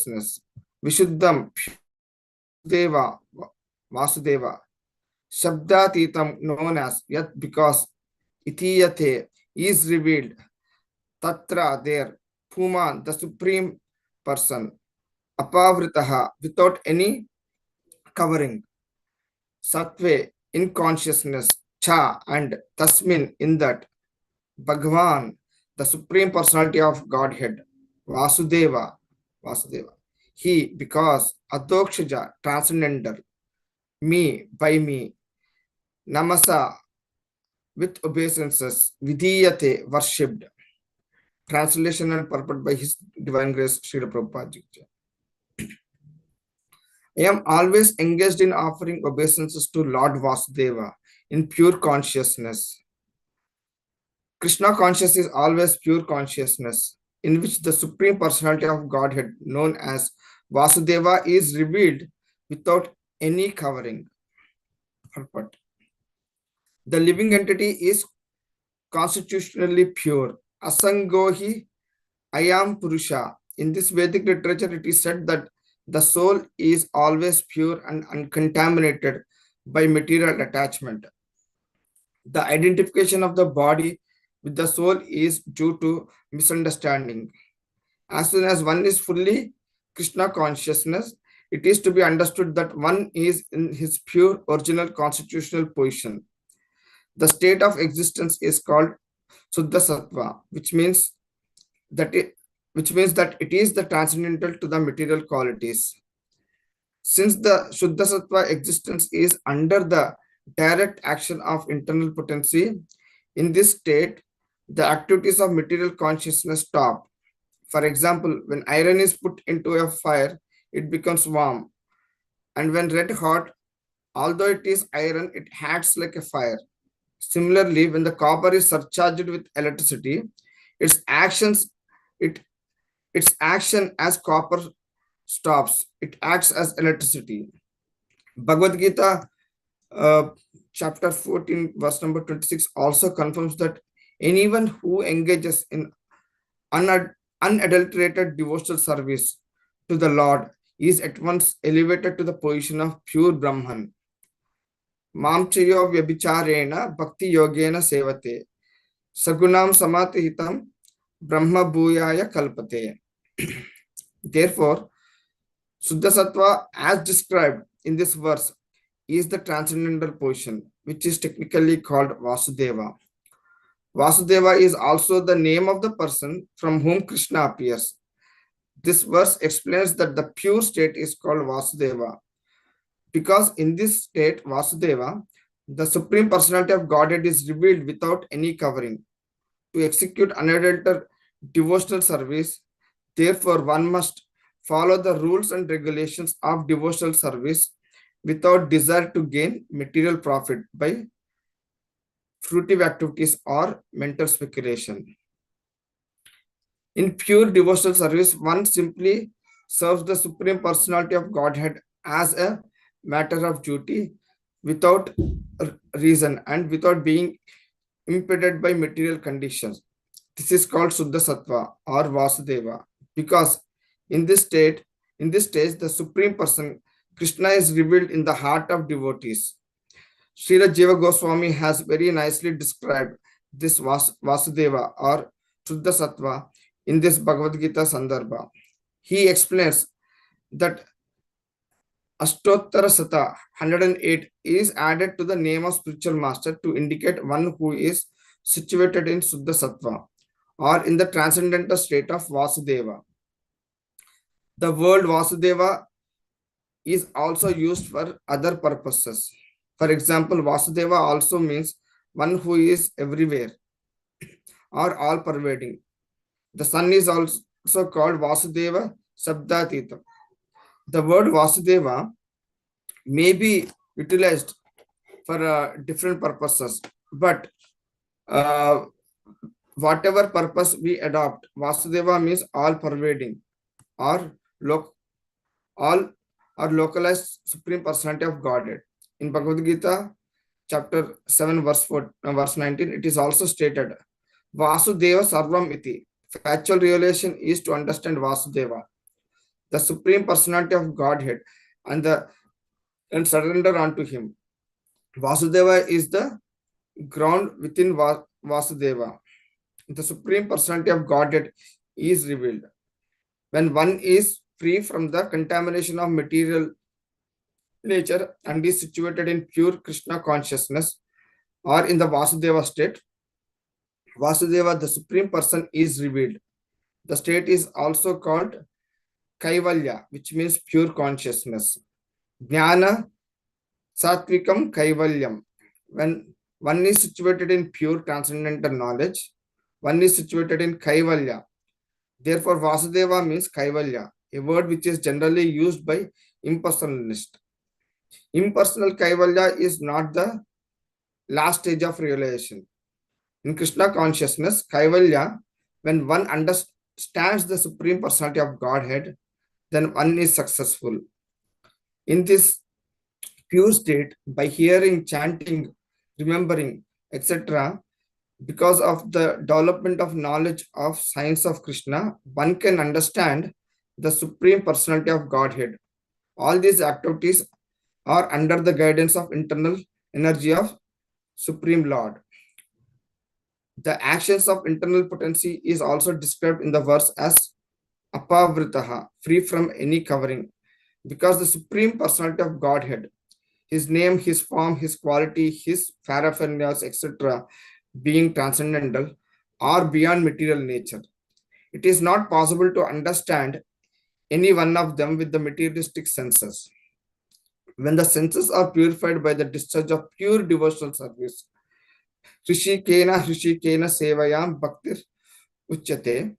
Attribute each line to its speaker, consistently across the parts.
Speaker 1: consciousness. Vishuddham Deva Vasudeva. Shabdatitam known as Yat because Itiyate is revealed. Tatra there. Puman, the supreme person. Apavritaha without any covering. Sattve in consciousness. Cha and Tasmin in that. Bhagavan, the supreme personality of Godhead. Vasudeva. Vasudeva. He because Adokshaja transcendental. Me by me. Namasa with obeisances. Vidiyate worshipped. Translation and purport by His Divine Grace Srila Prabhupada. I am always engaged in offering obeisances to Lord Vasudeva in pure consciousness. Krishna consciousness is always pure consciousness, in which the Supreme Personality of Godhead, known as Vasudeva, is revealed without any covering. Purport. The living entity is constitutionally pure. Asangohi Ayam Purusha. In this Vedic literature, it is said that the soul is always pure and uncontaminated by material attachment. The identification of the body with the soul is due to misunderstanding. As soon as one is fully Krishna consciousness, it is to be understood that one is in his pure original constitutional position. The state of existence is called Suddha Sattva, which means that it is the transcendental to the material qualities. Since the Shuddha Sattva existence is under the direct action of internal potency, in this state, the activities of material consciousness stop. For example, when iron is put into a fire, it becomes warm. And when red hot, although it is iron, it acts like a fire. Similarly, when the copper is surcharged with electricity, its action as copper stops. It acts as electricity. Bhagavad Gita, chapter 14, verse number 26 also confirms that anyone who engages in unadulterated devotional service to the Lord is at once elevated to the position of pure Brahman. Mamchayo vyabhicharena bhakti yogena sevate sagunam samatihitam brahma bhuyaya kalpate. Therefore, Suddha Sattva, as described in this verse, is the transcendental position, which is technically called Vasudeva. Vasudeva is also the name of the person from whom Krishna appears. This verse explains that the pure state is called Vasudeva, because in this state, Vasudeva, the Supreme Personality of Godhead is revealed without any covering. To execute unadulterated devotional service, therefore, one must follow the rules and regulations of devotional service without desire to gain material profit by fruitive activities or mental speculation. In pure devotional service, one simply serves the Supreme Personality of Godhead as a matter of duty without reason and without being impeded by material conditions. This is called Suddha Sattva or Vasudeva, because in this stage, the Supreme Person, Krishna, is revealed in the heart of devotees. Srila Jiva Goswami has very nicely described this Vasudeva or Suddha Sattva in this Bhagavad Gita Sandarbha. He explains that Ashtottara Sata 108 is added to the name of spiritual master to indicate one who is situated in Suddha Sattva or in the transcendental state of Vasudeva. The word Vasudeva is also used for other purposes. For example, Vasudeva also means one who is everywhere or all-pervading. The sun is also called Vasudeva Sabdatita. The word Vasudeva may be utilized for different purposes, but whatever purpose we adopt, Vasudeva means all-pervading or localized Supreme Personality of Godhead. In Bhagavad Gita, chapter 7, verse 19, it is also stated, Vasudeva Sarvam Iti. Factual revelation is to understand Vasudeva. the Supreme Personality of Godhead, and surrender unto him. Vasudeva is the ground within Vasudeva. The Supreme Personality of Godhead is revealed. When one is free from the contamination of material nature and is situated in pure Krishna consciousness or in the Vasudeva state, Vasudeva, the Supreme Person, is revealed. The state is also called Kaivalya, which means pure consciousness. Jnana Satvikam Kaivalyam. When one is situated in pure transcendental knowledge, one is situated in Kaivalya. Therefore, Vasudeva means Kaivalya, a word which is generally used by impersonalists. Impersonal Kaivalya is not the last stage of realization. In Krishna consciousness, Kaivalya, when one understands the Supreme Personality of Godhead, then one is successful. In this pure state, by hearing, chanting, remembering, etc., because of the development of knowledge of science of Krishna, one can understand the Supreme Personality of Godhead. All these activities are under the guidance of internal energy of Supreme Lord. The actions of internal potency is also described in the verse as apavritaha, free from any covering, because the Supreme Personality of Godhead, his name, his form, his quality, his paraphernalias, etc., being transcendental, are beyond material nature. It is not possible to understand any one of them with the materialistic senses. When the senses are purified by the discharge of pure devotional service, Hrishikena Sevayam Bhaktir Uchyate,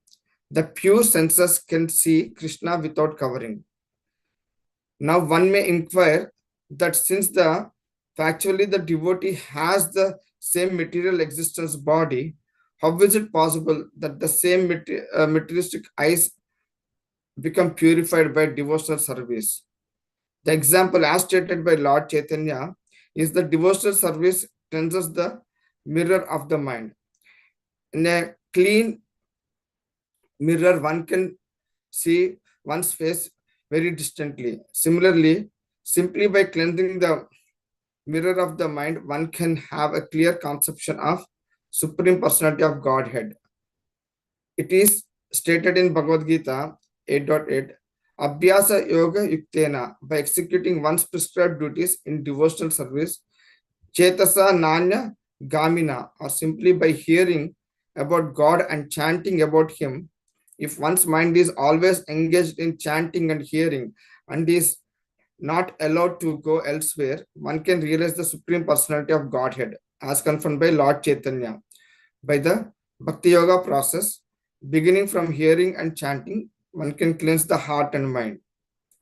Speaker 1: the pure senses can see Krishna without covering. Now one may inquire that since factually the devotee has the same material existence body, how is it possible that the same materialistic eyes become purified by devotional service? The example as stated by Lord Chaitanya is the devotional service cleanses the mirror of the mind. In a clean mirror, one can see one's face very distantly. Similarly, simply by cleansing the mirror of the mind, one can have a clear conception of Supreme Personality of Godhead. It is stated in Bhagavad Gita 8.8, Abhyasa Yoga Yuktena, by executing one's prescribed duties in devotional service, Chetasa Nanya Gamina, or simply by hearing about God and chanting about Him. If one's mind is always engaged in chanting and hearing and is not allowed to go elsewhere, one can realize the Supreme Personality of Godhead as confirmed by Lord Chaitanya. By the Bhakti Yoga process, beginning from hearing and chanting, one can cleanse the heart and mind.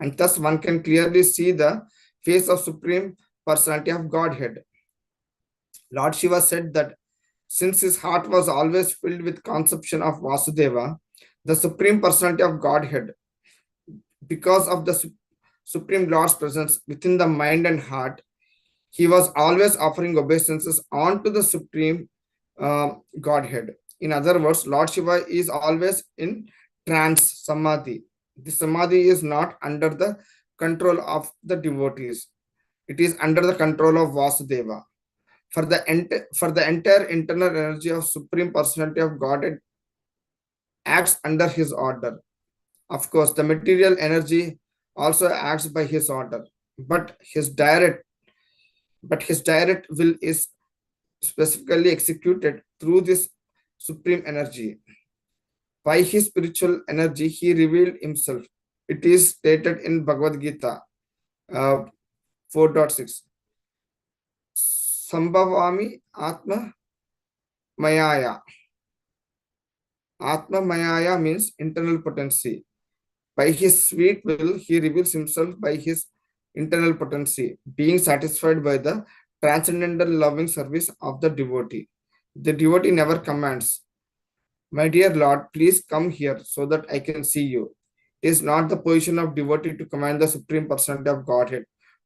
Speaker 1: And thus one can clearly see the face of Supreme Personality of Godhead. Lord Shiva said that since his heart was always filled with conception of Vasudeva, the Supreme Personality of Godhead, because of the Supreme Lord's presence within the mind and heart, he was always offering obeisances onto the Supreme Godhead. In other words, Lord Shiva is always in trance, samadhi. The samadhi is not under the control of the devotees. It is under the control of Vasudeva. For the entire internal energy of Supreme Personality of Godhead acts under his order. Of course, the material energy also acts by his order, but his direct will is specifically executed through this supreme energy. By his spiritual energy, he revealed himself. It is stated in Bhagavad Gita 4.6. Sambhavami Atma Mayaya. Atma Mayaya means internal potency. By his sweet will, he reveals himself by his internal potency, being satisfied by the transcendental loving service of the devotee. The devotee never commands, "My dear Lord, please come here so that I can see you." It is not the position of devotee to command the Supreme Personality of Godhead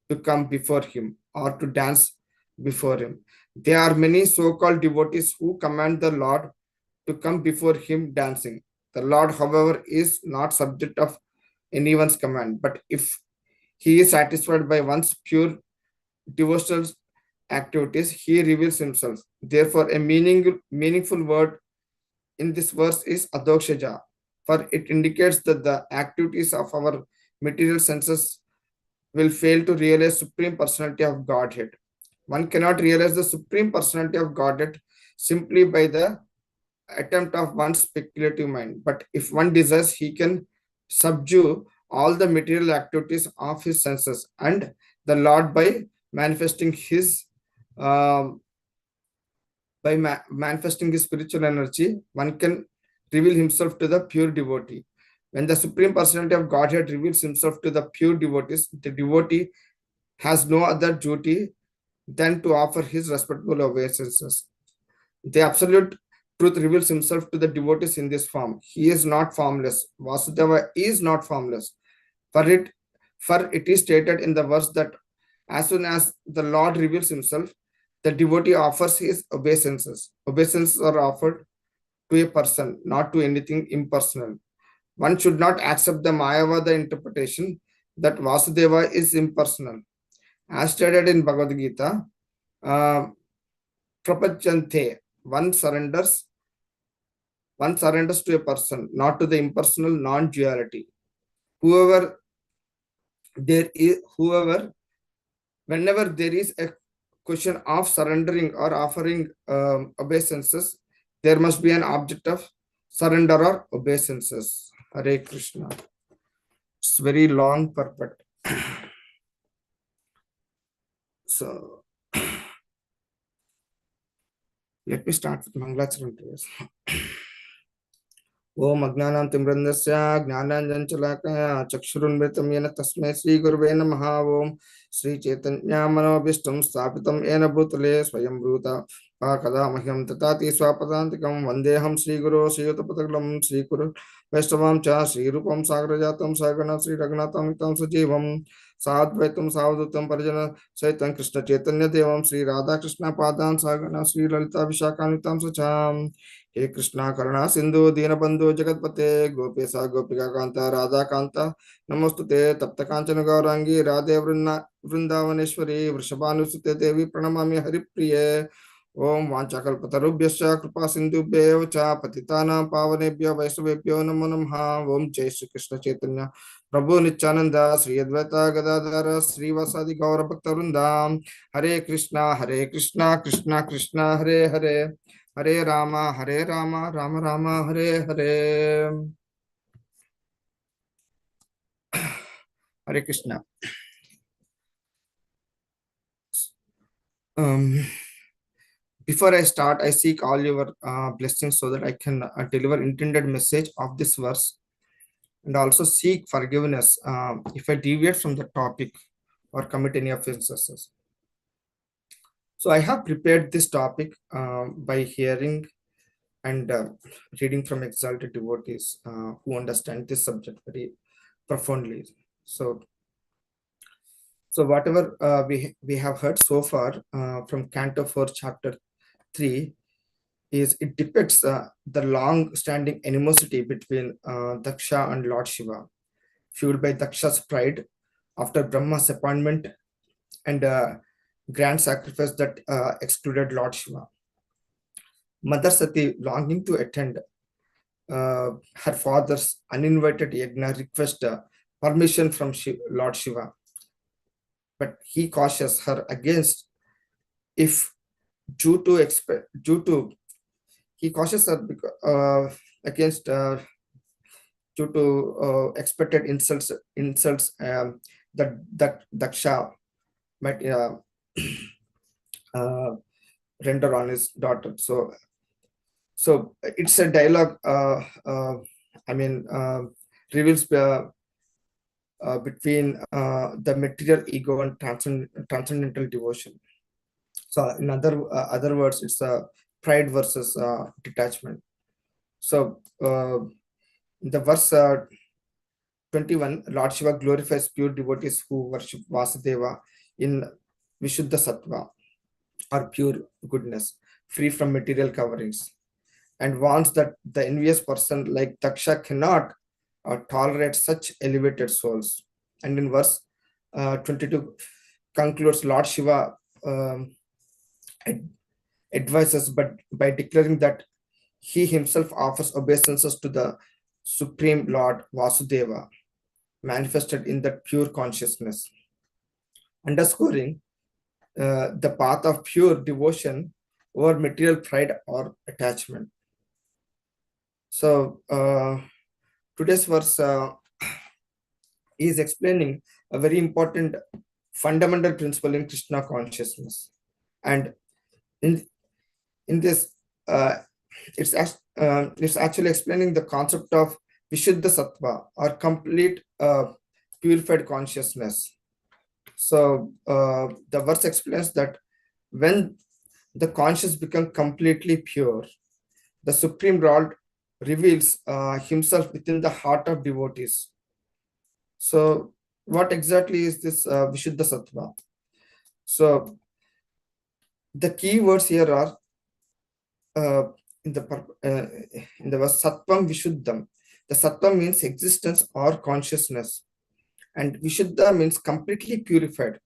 Speaker 1: to come before him or to dance before him. There are many so-called devotees who command the Lord to come before him dancing. The Lord, however, is not subject of anyone's command. But if he is satisfied by one's pure devotional activities, he reveals himself. Therefore, a meaningful word in this verse is adokshaja, for it indicates that the activities of our material senses will fail to realize Supreme Personality of Godhead. One cannot realize the Supreme Personality of Godhead simply by the attempt of one's speculative mind. But if one desires, he can subdue all the material activities of his senses and the Lord by manifesting his manifesting his spiritual energy, one can reveal himself to the pure devotee. When the Supreme Personality of Godhead reveals himself to the pure devotees, the devotee has no other duty than to offer his respectful obeisances. The absolute truth reveals himself to the devotees in this form. He is not formless. Vasudeva is not formless. For it is stated in the verse that as soon as the Lord reveals himself, the devotee offers his obeisances. Obeisances are offered to a person, not to anything impersonal. One should not accept the Mayavada interpretation that Vasudeva is impersonal. As stated in Bhagavad Gita, Prapachante, one surrenders to a person, not to the impersonal non-duality. Whenever there is a question of surrendering or offering obeisances, there must be an object of surrender or obeisances. Hare Krishna. It's very long purport. So let me start with Mangalacharan prayers. ओम अज्ञानां तिम्रन्दस्य ज्ञानाञ्जनशलाकया चक्षुरुन्मिलितं येन तस्मै श्रीगुरुवे नमः। ओम श्रीचैतन्यमनोभीष्टं स्थापितं येन भूतले स्वयं भूता कदा मह्यं ददाति स्वापदान्तिकं वन्देऽहं श्रीगुरो श्रीयुतपदकलं श्रीगुरु वैष्णवां च श्रीरूपं सागरजातं सहगण श्रीरघुनाथं सजीवं साद्वैतं सावधूतं परिजन सहितं कृष्ण चैतन्य देवं श्री राधा कृष्ण पादान् सहगण श्री ललिता विशाखान्वितं सचाम। हे कृष्णा करुणा सिंधु दीनबंधु जगतपते गोपेशा गोपिका कांता राधा कांता नमोस्तुते तप्त कांचन गौरांगी राधे वृंदावनेश्वरी वृषभानुसुते देवी प्रणमामि हरिप्रिये। ओम वाञ्छाकल्पतरुभ्यश्च कृपा सिन्धुभ्येव च पतितानां पावनेभ्यो वैष्णवेभ्यो नमो नमः। ओम जय श्री कृष्ण चैतन्य प्रभु नित्यानंद श्री अद्वैत गदाधर श्रीवासादि गौर भक्तवृंदा। हरे कृष्णा कृष्णा कृष्णा हरे हरे, हरे राम राम राम हरे हरे। हरे Krishna. Before I start, I seek all your blessings so that I can deliver intended message of this verse, and also seek forgiveness if I deviate from the topic or commit any offenses. So I have prepared this topic by hearing and reading from exalted devotees who understand this subject very profoundly. So whatever we have heard so far from Canto 4, Chapter 3, is it depicts the long-standing animosity between Daksha and Lord Shiva, fueled by Daksha's pride after Brahma's appointment and grand sacrifice that excluded Lord Shiva. Mother Sati, longing to attend her father's uninvited yajna, request permission from Lord Shiva, but he cautions her against if he cautions her against due to expected insults that Daksha might render on his daughter. So it's a dialogue. Reveals between the material ego and transcendental devotion. So in other words, it's a pride versus detachment. So the verse 21, Lord Shiva glorifies pure devotees who worship Vasudeva in Vishuddha Sattva, or pure goodness, free from material coverings, and warns that the envious person like Daksha cannot tolerate such elevated souls. And in verse 22 concludes, Lord Shiva ad- advises but by declaring that he himself offers obeisances to the Supreme Lord Vasudeva, manifested in that pure consciousness, underscoring the path of pure devotion over material pride or attachment. So, today's verse is explaining a very important fundamental principle in Krishna consciousness. And in, in this, uh, it's actually explaining the concept of Vishuddha Sattva or complete purified consciousness. So the verse explains that when the conscious becomes completely pure, the Supreme Lord reveals himself within the heart of devotees. So what exactly is this Vishuddha Sattva? So the key words here are uh, in the verse Sattvam Vishuddham. The Sattva means existence or consciousness, and Vishuddha means completely purified.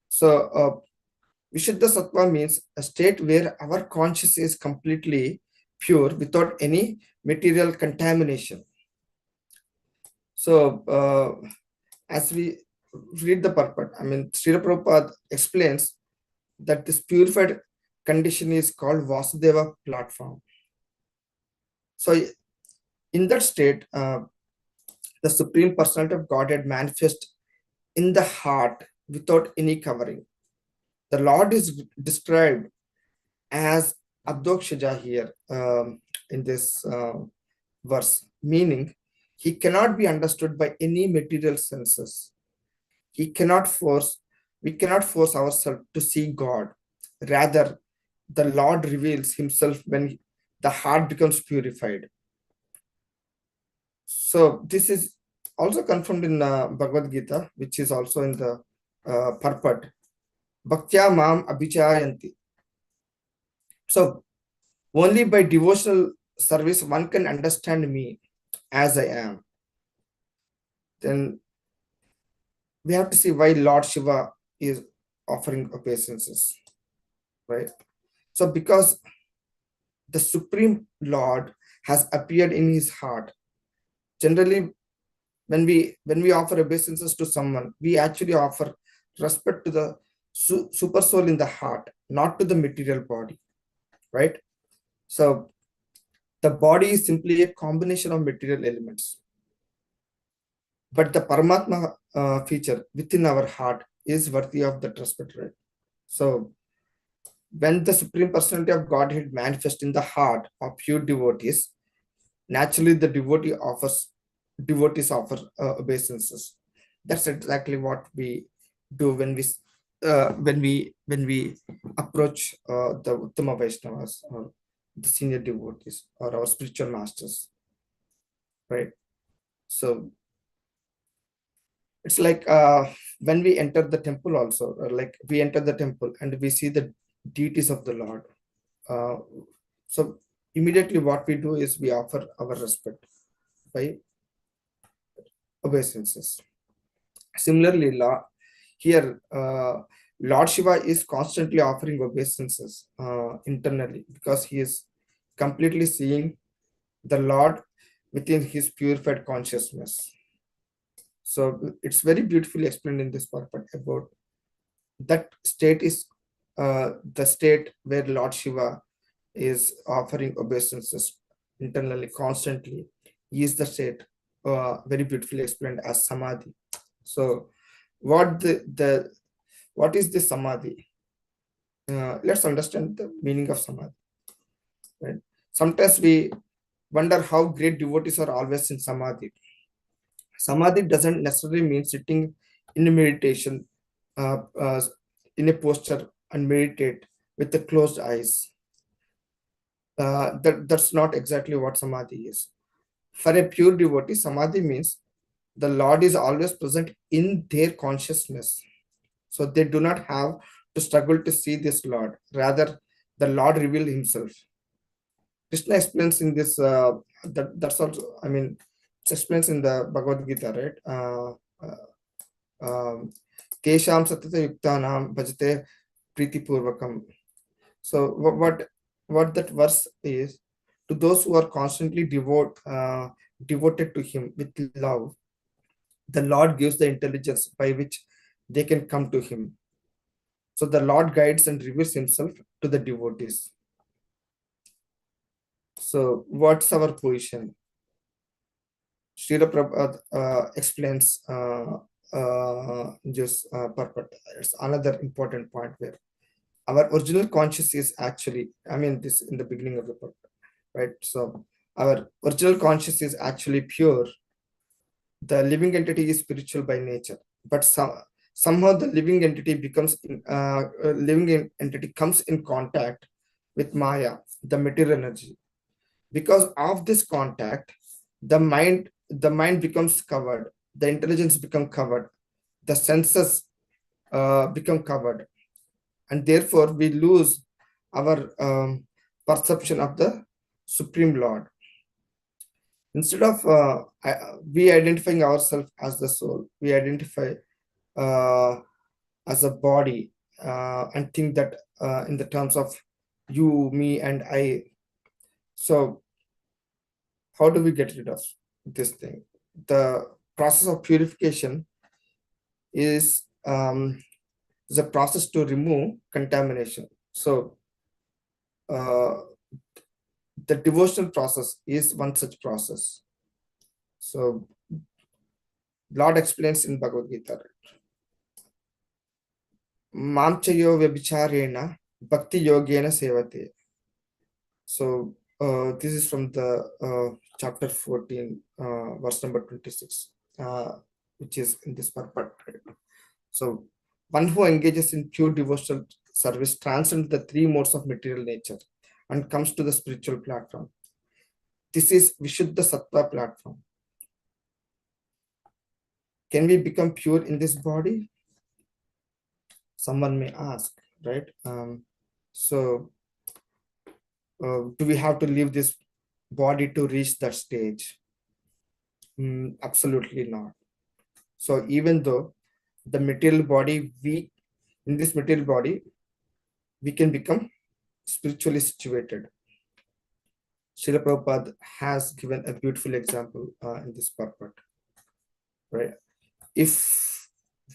Speaker 1: So Vishuddha Sattva means a state where our consciousness is completely pure without any material contamination. So, as we read the purport, I mean, Srila Prabhupada explains that this purified condition is called Vasudeva platform. So, in that state, the Supreme Personality of Godhead manifests in the heart without any covering. The Lord is described as Abdokshaja here in this verse, meaning he cannot be understood by any material senses. We cannot force ourselves to see God. Rather, the Lord reveals himself when the heart becomes purified. So this is also confirmed in Bhagavad Gita, which is also in the purport. Bhaktya mam abhichayanti. So only by devotional service one can understand me as I am. Then we have to see why Lord Shiva is offering obeisances, right? So because the Supreme Lord has appeared in his heart. Generally, when we offer obeisances to someone, we actually offer respect to the super soul in the heart, not to the material body, right? So the body is simply a combination of material elements, but the Paramatma feature within our heart is worthy of that respect, right? So when the Supreme Personality of Godhead manifests in the heart of pure devotees, naturally the devotees offer obeisances. That's exactly what we do when we approach the Uttama Vaishnavas or the senior devotees or our spiritual masters, right? So it's like when we enter the temple also, or like we enter the temple and we see the deities of the Lord. Uh, so immediately what we do is we offer our respect by obeisances. Similarly, here Lord Shiva is constantly offering obeisances internally because he is completely seeing the Lord within his purified consciousness. So it's very beautifully explained in this purport about that state is the state where Lord Shiva is offering obeisances internally constantly. He is the state very beautifully explained as samadhi. So what what is the samadhi? Let's understand the meaning of samadhi. Right? Sometimes we wonder how great devotees are always in samadhi. Samadhi doesn't necessarily mean sitting in a meditation, in a posture and meditate with the closed eyes. That's not exactly what samadhi is. For a pure devotee, samadhi means the Lord is always present in their consciousness. So they do not have to struggle to see this Lord. Rather, the Lord revealed himself. Krishna explains in this, that's also, I mean, explains in the Bhagavad Gita, right? Kesham satata yuktanam bhajate priti purvakam. So what that verse is, to those who are constantly devoted to him with love, the Lord gives the intelligence by which they can come to him. So the Lord guides and reveals himself to the devotees. So what's our position? Srila Prabhupada explains just purport. It's another important point where our original conscious is actually, I mean, this in the beginning of the book, right? So our original conscious is actually pure. The living entity is spiritual by nature, but somehow the living entity entity comes in contact with Maya, the material energy. Because of this contact, the mind becomes covered, the intelligence become covered, the senses become covered, and therefore we lose our perception of the Supreme Lord. Instead of we identifying ourselves as the soul, we identify uh, as a body and think that in the terms of you, me, and I. So how do we get rid of this thing? The process of purification is a process to remove contamination. So uh, the devotional process is one such process. So Lord explains in Bhagavad Gita, Mamchayo Vyabhicharena Bhakti Yogena Sevate. So this is from the chapter 14, verse number 26, which is in this purport. So one who engages in pure devotional service transcends the three modes of material nature and comes to the spiritual platform. This is Vishuddha Sattva platform. Can we become pure in this body? Someone may ask, right? So do we have to leave this body to reach that stage? Absolutely not. So even though the material body, in this material body, we can become spiritually situated. Srila Prabhupada has given a beautiful example in this purport, right? If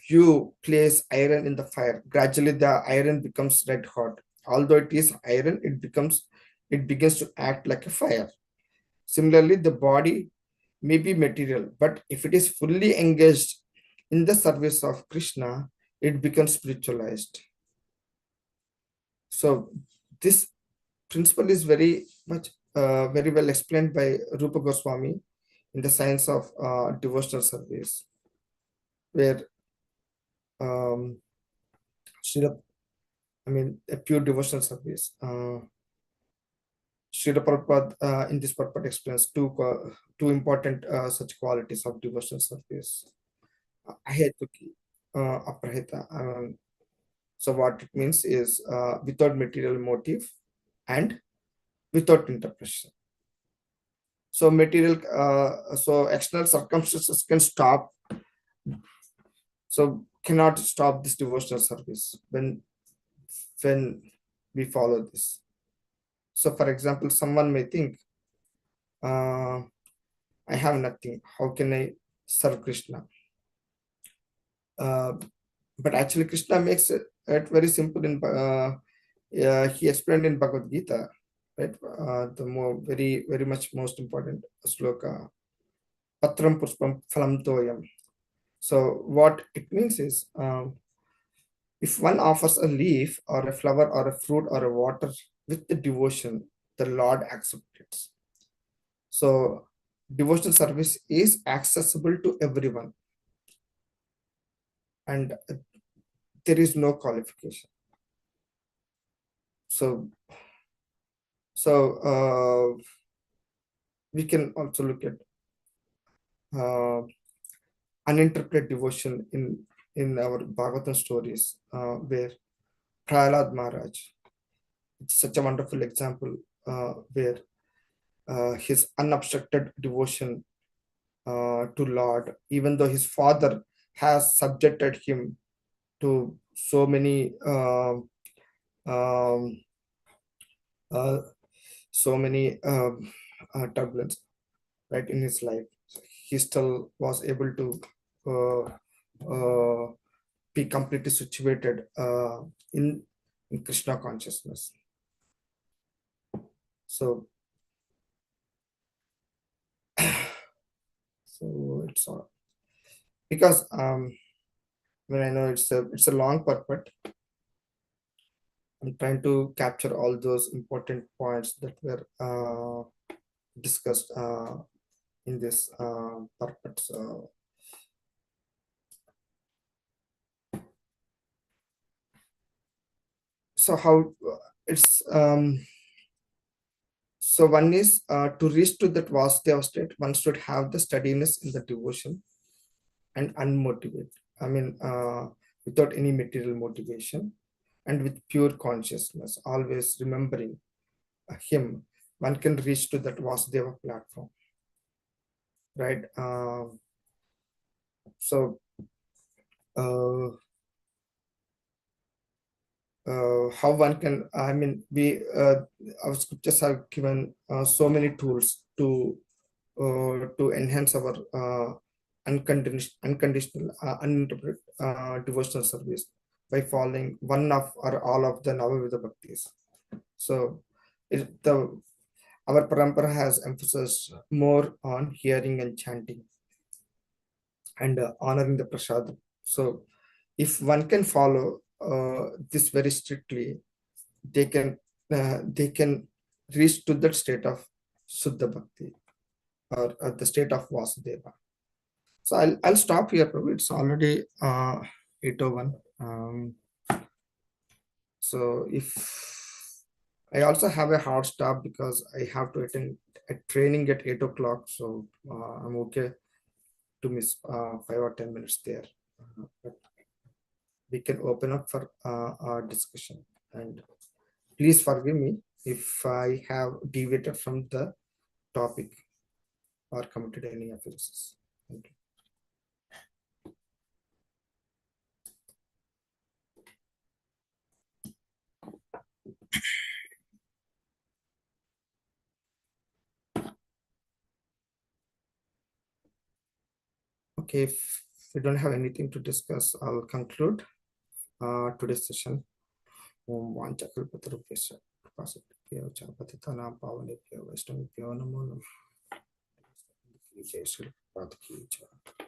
Speaker 1: you place iron in the fire, gradually the iron becomes red hot. Although it is iron, it begins to act like a fire. Similarly, the body may be material, but if it is fully engaged in the service of Krishna, it becomes spiritualized. So this principle is very well explained by Rupa Goswami in the Science of Devotional Service, where Srila, a pure devotional service. Srila Prabhupada in this purport explains two important such qualities of devotional service. Ahetuki, aprahita. So what it means is without material motive and without interpretation. So so external circumstances can stop, so cannot stop this devotional service when we follow this. So for example, someone may think, I have nothing, how can I serve Krishna? But actually Krishna makes it very simple. He explained in Bhagavad Gita, right? The very much most important sloka, Patram Puspam Phalam Toyam. So what it means is, if one offers a leaf or a flower or a fruit or a water with the devotion, the Lord accepts it. So devotional service is accessible to everyone, and there is no qualification. So we can also look at uninterpreted devotion in our Bhagavatam stories, where Prahlad Maharaj, it's such a wonderful example where his unobstructed devotion to Lord, even though his father has subjected him to so many um, uh, turbulence, right, in his life. He still was able to uh, uh, be completely situated in, in Krishna consciousness. So, so it's all because when I know it's a long part, but I'm trying to capture all those important points that were discussed in this purpose. So how it's so one is to reach to that Vasudeva state, one should have the steadiness in the devotion and unmotivated. I mean, without any material motivation and with pure consciousness, always remembering him, one can reach to that Vasudeva platform, right? So uh, how one can, I mean, we our scriptures have given so many tools to enhance our unconditional uninterrupted devotional service by following one of or all of the Navavidha Bhaktis. So the our parampara has emphasized more on hearing and chanting and honoring the prasad. So if one can follow this very strictly, they can reach to that state of Suddha Bhakti or the state of Vasudeva. So I'll stop here, Prabhu. It's already 8:01. So if I also have a hard stop because I have to attend a training at 8 o'clock. So I'm okay to miss 5 or 10 minutes there. But we can open up for our discussion. And please forgive me if I have deviated from the topic or committed any offenses. Thank you. Okay, if we don't have anything to discuss, I'll conclude today's session. Om Vanchakalpatarupyasya Kripasabhyo Chanapatitanam Pavanebhyo Vaishnavibhyo Namo Namaha. Jai Shri Prabhupada Ki Jai.